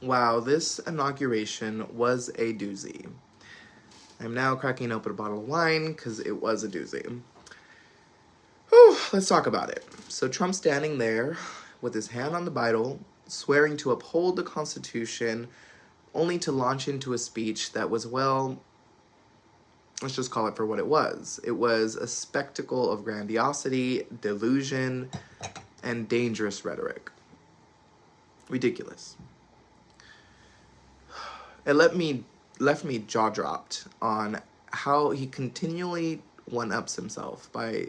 Wow, this inauguration was a doozy. I'm now cracking open a bottle of wine because it was a doozy. Whew, let's talk about it. So Trump's standing there with his hand on the Bible, swearing to uphold the Constitution, only to launch into a speech that was, well, let's just call it for what it was. It was a spectacle of grandiosity, delusion, and dangerous rhetoric. Ridiculous. It left me jaw dropped on how he continually one-ups himself by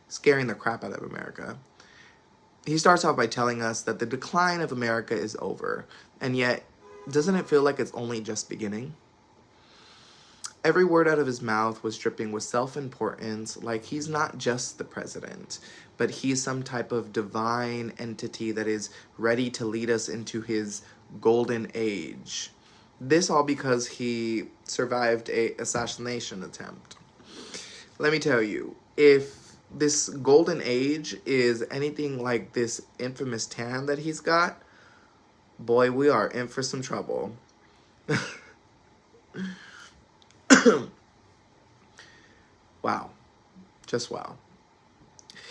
scaring the crap out of America. He starts off by telling us that the decline of America is over, and yet, doesn't it feel like it's only just beginning? Every word out of his mouth was dripping with self-importance, like he's not just the president, but he's some type of divine entity that is ready to lead us into his golden age. This all because he survived a assassination attempt. Let me tell you, if this golden age is anything like this infamous tan that he's got, boy, we are in for some trouble. Wow. Just wow.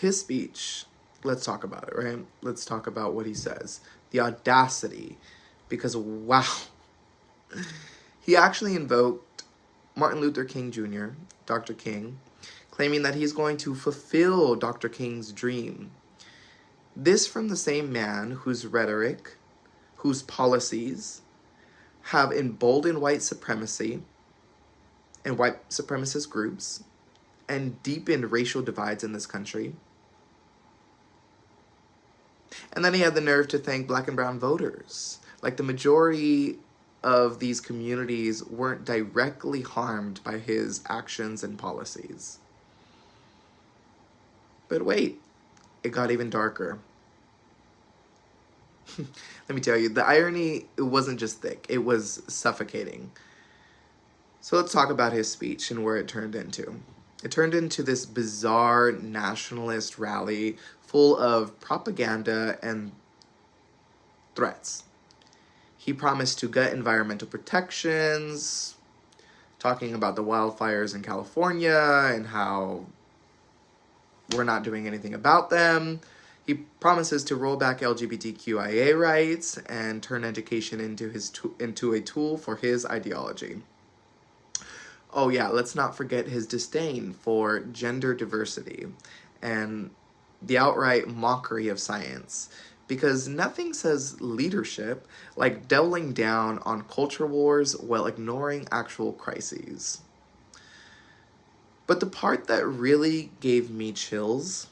His speech, let's talk about it, right? Let's talk about what he says. The audacity, because wow. He actually invoked Martin Luther King Jr., Dr. King, claiming that he's going to fulfill Dr. King's dream. This from the same man whose rhetoric, whose policies have emboldened white supremacy and white supremacist groups and deepened racial divides in this country. And then he had the nerve to thank black and brown voters. Like, the majority of these communities weren't directly harmed by his actions and policies. But wait, it got even darker. Let me tell you, the irony, it wasn't just thick, it was suffocating. So let's talk about his speech and where it turned into. It turned into this bizarre nationalist rally full of propaganda and threats. He promised to gut environmental protections, talking about the wildfires in California and how we're not doing anything about them. He promises to roll back LGBTQIA rights and turn education into a tool for his ideology. Oh yeah, let's not forget his disdain for gender diversity and the outright mockery of science. Because nothing says leadership like doubling down on culture wars while ignoring actual crises. But the part that really gave me chills,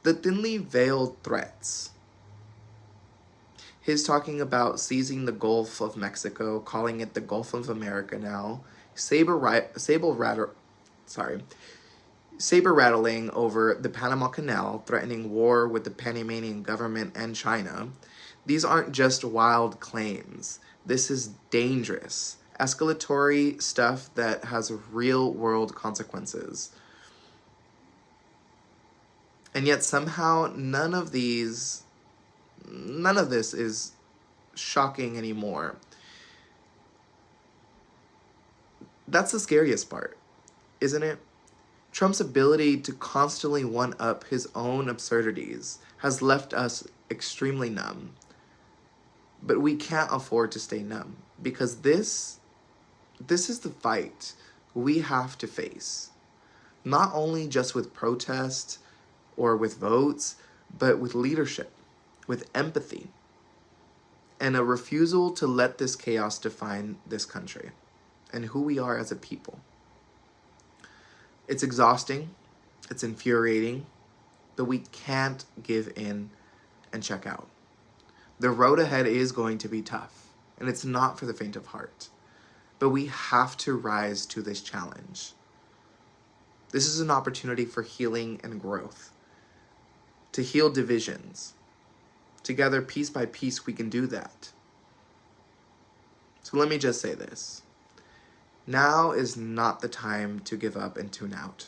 the thinly veiled threats. His talking about seizing the Gulf of Mexico, calling it the Gulf of America now, saber rattling over the Panama Canal, threatening war with the Panamanian government and China. These aren't just wild claims. This is dangerous, escalatory stuff that has real-world consequences. And yet somehow none of this is shocking anymore. That's the scariest part, isn't it? Trump's ability to constantly one-up his own absurdities has left us extremely numb. But we can't afford to stay numb, because this is the fight we have to face. Not only just with protest or with votes, but with leadership, with empathy, and a refusal to let this chaos define this country and who we are as a people. It's exhausting, it's infuriating, but we can't give in and check out. The road ahead is going to be tough, and it's not for the faint of heart, but we have to rise to this challenge. This is an opportunity for healing and growth, to heal divisions. Together, piece by piece, we can do that. So let me just say this. Now is not the time to give up and tune out.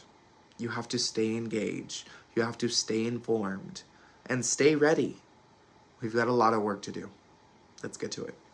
You have to stay engaged. You have to stay informed and stay ready. We've got a lot of work to do. Let's get to it.